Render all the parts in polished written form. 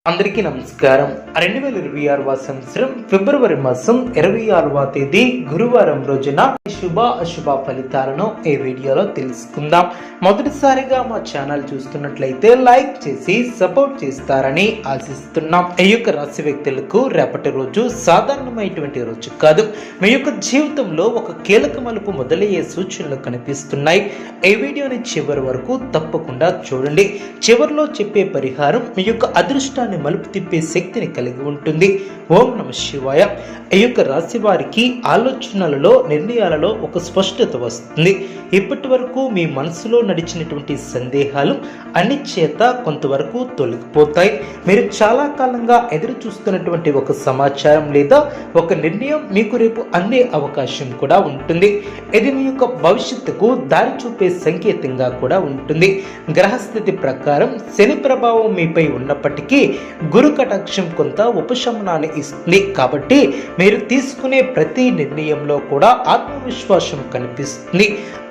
అందరికీ నమస్కారం. 2026 సంవత్సరం ఫిబ్రవరి మాసం 26వ తేదీ గురువారం రోజున శుభ అశుభ ఫలితాలను ఈ వీడియోలో తెలుసుకుందాం. మొదటిసారిగా మా ఛానల్ చూస్తున్నట్లయితే లైక్ చేసి సపోర్ట్ చేస్తారని ఆశిస్తున్నాం. ఈ యొక్క రాశి వ్యక్తులకు రేపటి రోజు సాధారణమైనటువంటి రోజు కాదు. మీ యొక్క జీవితంలో ఒక కీలక మలుపు మొదలయ్యే సూచనలు కనిపిస్తున్నాయి. ఈ వీడియోని చివరి వరకు తప్పకుండా చూడండి. చివరిలో చెప్పే పరిహారం మీ యొక్క అదృష్టాన్ని మలుపు తిప్పే శక్తిని కలిగి ఉంటుంది. ఓం నమః శివాయ. ఈ యొక్క రాశి వారికి ఆలోచనలలో నిర్ణయాలలో ఒక స్పష్టత వస్తుంది. ఇప్పటి వరకు మీ మనసులో నడిచినటువంటి సందేహాలు అనిశ్చయత కొంతవరకు తొలగిపోతాయి. మీరు చాలా కాలంగా ఎదురు చూస్తున్నటువంటి ఒక సమాచారం లేదా ఒక నిర్ణయం మీకు రేపు అందే అవకాశం కూడా ఉంటుంది. ఇది మీ యొక్క భవిష్యత్తుకు దారి చూపే సంకేతంగా కూడా ఉంటుంది. గ్రహస్థితి ప్రకారం శని ప్రభావం మీపై ఉన్నప్పటికీ గురు కటాక్షం కొంత ఉపశమనాన్ని ఇస్తుంది. కాబట్టి మీరు తీసుకునే ప్రతి నిర్ణయంలో కూడా ఆత్మవిశ్వాసం కనిపిస్తుంది.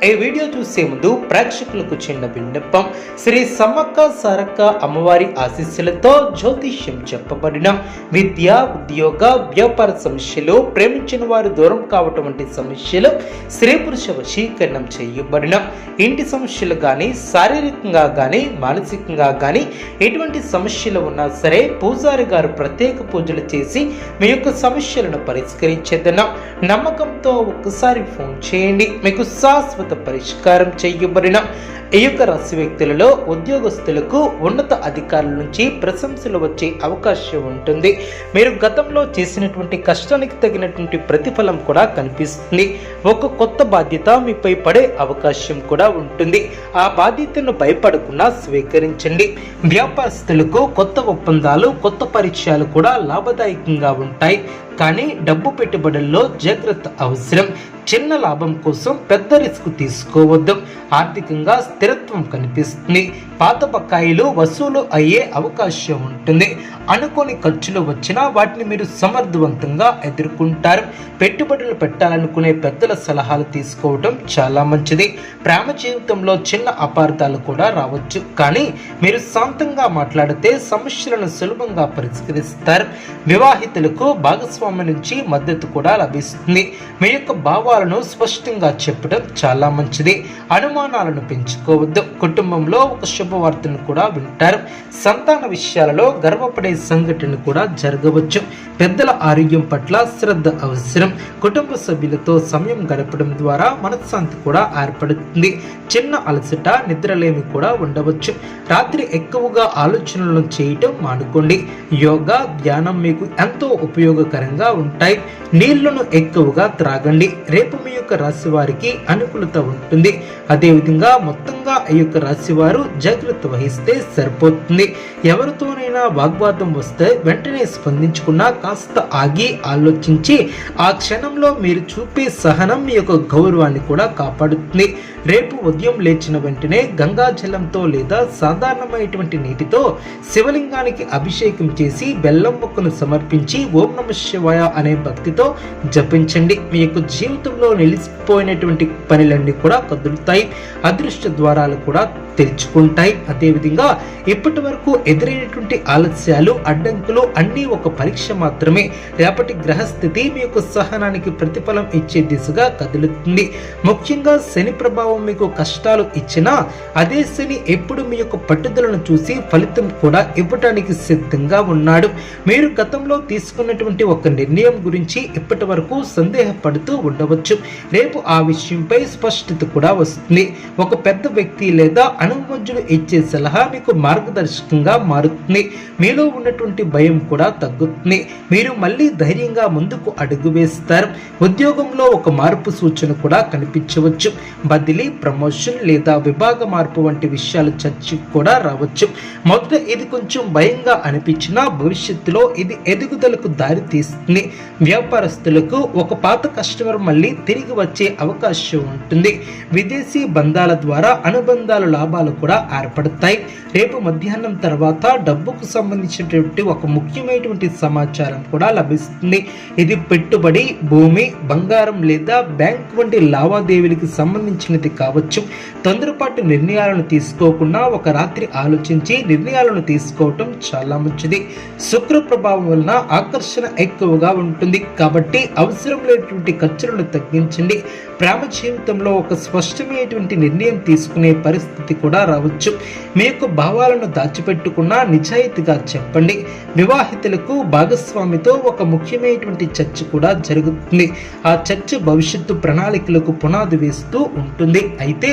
ఈ వీడియో చూసే ముందు ప్రేక్షకులకు చిన్న విన్నపం. శ్రీ సమ్మక్క సారక్క అమ్మవారి ఆశీస్సులతో జ్యోతిష్యం చెప్పబడిన విద్య, ఉద్యోగ, వ్యాపార సమస్యలు, ప్రేమించిన వారు దూరం కావటం వంటి సమస్యలు, స్త్రీ పురుష వశీకరణం చేయబడిన ఇంటి సమస్యలు కానీ, శారీరకంగా కానీ, మానసికంగా కానీ ఎటువంటి సమస్యలు ఉన్నా సరే పూజారి గారు ప్రత్యేక పూజలు చేసి మీ యొక్క సమస్యలను పరిష్కరించేదన్న నమ్మకంతో ఒక్కసారి ఫోన్ చేయండి. మీకు శాశ్వత పరిష్కారం చేయబడిన ఈ యొక్క రాశి వ్యక్తులలో ఉద్యోగస్తులకు ఉన్నత అధికారుల నుంచి ప్రశంసలు వచ్చే అవకాశం ఉంటుంది. మీరు గతంలో చేసినటువంటి కష్టానికి తగినటువంటి ప్రతిఫలం కూడా కనిపిస్తుంది. ఒక కొత్త బాధ్యత మీపై పడే అవకాశం కూడా ఉంటుంది. ఆ బాధ్యతను భయపడకుండా స్వీకరించండి. వ్యాపారస్తులకు కొత్త ఒప్పందాలు, కొత్త పరిచయాలు కూడా లాభదాయకంగా ఉంటాయి. కానీ డబ్బు పెట్టుబడుల్లో జాగ్రత్త అవసరం. చిన్న లాభం కోసం పెద్ద రిస్క్ తీసుకోవద్దు. ఆర్థికంగా స్థిరత్వం కనిపిస్తుంది. పాత బకాయిలు వసూలు అయ్యే అవకాశం ఉంటుంది. అనుకోని ఖర్చులు వచ్చినా వాటిని మీరు సమర్థవంతంగా ఎదుర్కొంటారు. పెట్టుబడులు పెట్టాలనుకునే పెద్దల సలహాలు తీసుకోవడం చాలా మంచిది. ప్రేమ జీవితంలో చిన్న అపార్థాలు కూడా రావచ్చు. కానీ మీరు శాంతంగా మాట్లాడితే సమస్యలను సులభంగా పరిష్కరిస్తారు. వివాహితులకు భాగస్వామి నుంచి మద్దతు కూడా లభిస్తుంది. మీ యొక్క భావాలను స్పష్టంగా చెప్పడం చాలా మంచిది. అనుమానాలను పెంచుకోవద్దు. కుటుంబంలో ఒక శుభవార్తను కూడా వింటారు. సంతాన విషయాలలో గర్వపడే సంఘటన కూడా జరగవచ్చు. పెద్దల ఆరోగ్యం పట్ల శ్రద్ధ అవసరం. కుటుంబ సభ్యులతో సమయం గడపడం ద్వారా మనశ్శాంతి కూడా ఏర్పడుతుంది. చిన్న అలసట, నిద్రలేమి కూడా ఉండవచ్చు. రాత్రి ఎక్కువగా ఆలోచనలను చేయటం మానుకోండి. యోగా, ధ్యానం మీకు ఎంతో ఉపయోగకరంగా ఉంటాయి. నీళ్లను ఎక్కువగా త్రాగండి. రేపు మీ యొక్క రాశి వారికి అనుకూలత ఉంటుంది. అదేవిధంగా మొత్తంగా ఈ యొక్క రాశి వారు జాగ్రత్త వహిస్తే సరిపోతుంది. ఎవరితోనైనా వాగ్వాదం వస్తే వెంటనే స్పందించకుండా కాస్త ఆగి ఆలోచించి ఆ క్షణంలో మీరు చూపే సహనం మీ యొక్క గౌరవాన్ని కూడా కాపాడుతుంది. రేపు ఉదయం లేచిన వెంటనే గంగాజలంతో లేదా సాధారణమైనటువంటి నీటితో శివలింగానికి అభిషేకం చేసి బెల్లం మొక్కను సమర్పించి ఓం నమః శివాయ అనే భక్తితో జపించండి. మీ యొక్క జీవితంలో నిలిచిపోయినటువంటి పనులన్నీ కూడా కదులుతాయి. అదృష్ట ద్వారాలు కూడా తెరుచుకుంటాయి. అదేవిధంగా ఇప్పటి వరకు ఎదురైనటువంటి ఆలస్యాలు, అడ్డంకులు అన్నీ ఒక పరీక్ష మాత్రమే. రేపటి గ్రహస్థితి మీ యొక్క సహనానికి ప్రతిఫలం ఇచ్చే దిశగా కదులుతుంది. ముఖ్యంగా శని ప్రభావం మీకు కష్టాలు ఇచ్చినా అదే శని ఎప్పుడు మీ యొక్క పట్టుదలను చూసి ఫలితం కూడా ఇవ్వటానికి సిద్ధంగా ఉన్నాడు. మీరు గతంలో తీసుకున్నటువంటి ఒక నిర్ణయం గురించి ఇప్పటి వరకు సందేహపడుతూ ఉండవచ్చు. రేపు ఆ విషయంపై స్పష్టత కూడా వస్తుంది. ఒక పెద్ద వ్యక్తి లేదా అనుభవజ్ఞులు ఇచ్చే సలహా మీకు మార్గదర్శకంగా మారుతుంది. మీలో ఉన్నటువంటి భయం కూడా తగ్గుతుంది. మీరు మళ్ళీ ధైర్యంగా ముందుకు అడుగు వేస్తారు. ఉద్యోగంలో ఒక మార్పు సూచన కూడా కనిపించవచ్చు. బదిలీ, ప్రమోషన్ లేదా విభాగ మార్పు వంటి విషయాలు చర్చకు కూడా రావచ్చు. మొదట ఇది కొంచెం భయంగా అనిపించినా భవిష్యత్తులో ఇది ఎదుగుదలకు దారి తీస్తుంది. వ్యాపారస్తులకు ఒక పాత కస్టమర్ మళ్ళీ తిరిగి వచ్చే అవకాశం ఉంటుంది. విదేశీ బంధాల ద్వారా అనుబంధాలు లాభాలు పరిణామాలు కూడా ఏర్పడతాయి. రేపు మధ్యాహ్నం తర్వాత డబ్బుకు సంబంధించినటువంటి ఒక ముఖ్యమైనటువంటి సమాచారం కూడా లభిస్తుంది. ఇది పెట్టుబడి, భూమి, బంగారం లేదా బ్యాంక్ వంటి లావాదేవీలకు సంబంధించినది కావచ్చు. తొందరపాటు నిర్ణయాలను తీసుకోకుండా ఒక రాత్రి ఆలోచించి నిర్ణయాలను తీసుకోవటం చాలా మంచిది. శుక్ర ప్రభావం వలన ఆకర్షణ ఎక్కువగా ఉంటుంది కాబట్టి అవసరం లేనటువంటి ఖర్చులను తగ్గించండి. ప్రేమ జీవితంలో ఒక స్పష్టమైనటువంటి నిర్ణయం తీసుకునే పరిస్థితి కూడా రావచ్చు. మీ యొక్క భావాలను దాచిపెట్టుకున్న నిజాయితీగా చెప్పండి. వివాహితులకు భాగస్వామితో ఒక ముఖ్యమైనటువంటి చర్చ కూడా జరుగుతుంది. ఆ చర్చ భవిష్యత్తు ప్రణాళికలకు పునాది వేస్తూ ఉంటుంది. అయితే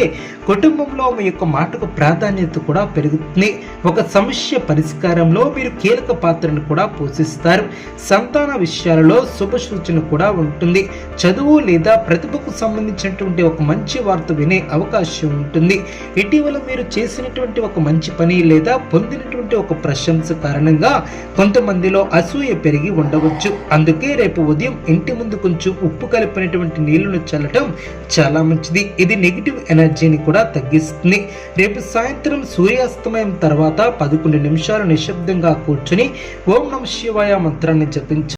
కుటుంబంలో మీ యొక్క మాటకు ప్రాధాన్యత కూడా పెరుగుతుంది. ఒక సమస్య పరిష్కారంలో మీరు కీలక పాత్రను కూడా పోషిస్తారు. సంతాన విషయాలలో శుభ సూచన కూడా ఉంటుంది. చదువు లేదా ప్రతిభకు సంబంధించినటువంటి ఒక మంచి వార్త వినే అవకాశం ఉంటుంది. ఇటీవల మీరు చేసినటువంటి ఒక మంచి పని లేదా పొందినటువంటి ఒక ప్రశంస కారణంగా కొంతమందిలో అసూయ పెరిగి ఉండవచ్చు. అందుకే రేపు ఉదయం ఇంటి ముందు కొంచెం ఉప్పు కలిపినటువంటి నీళ్లను చల్లటం చాలా మంచిది. ఇది నెగిటివ్ ఎనర్జీని కూడా తగ్గిస్తుంది. రేపు సాయంత్రం సూర్యాస్తమయం తర్వాత 11 నిమిషాలు నిశ్శబ్దంగా కూర్చుని ఓం నమః శివాయ మంత్రాన్ని జపించండి.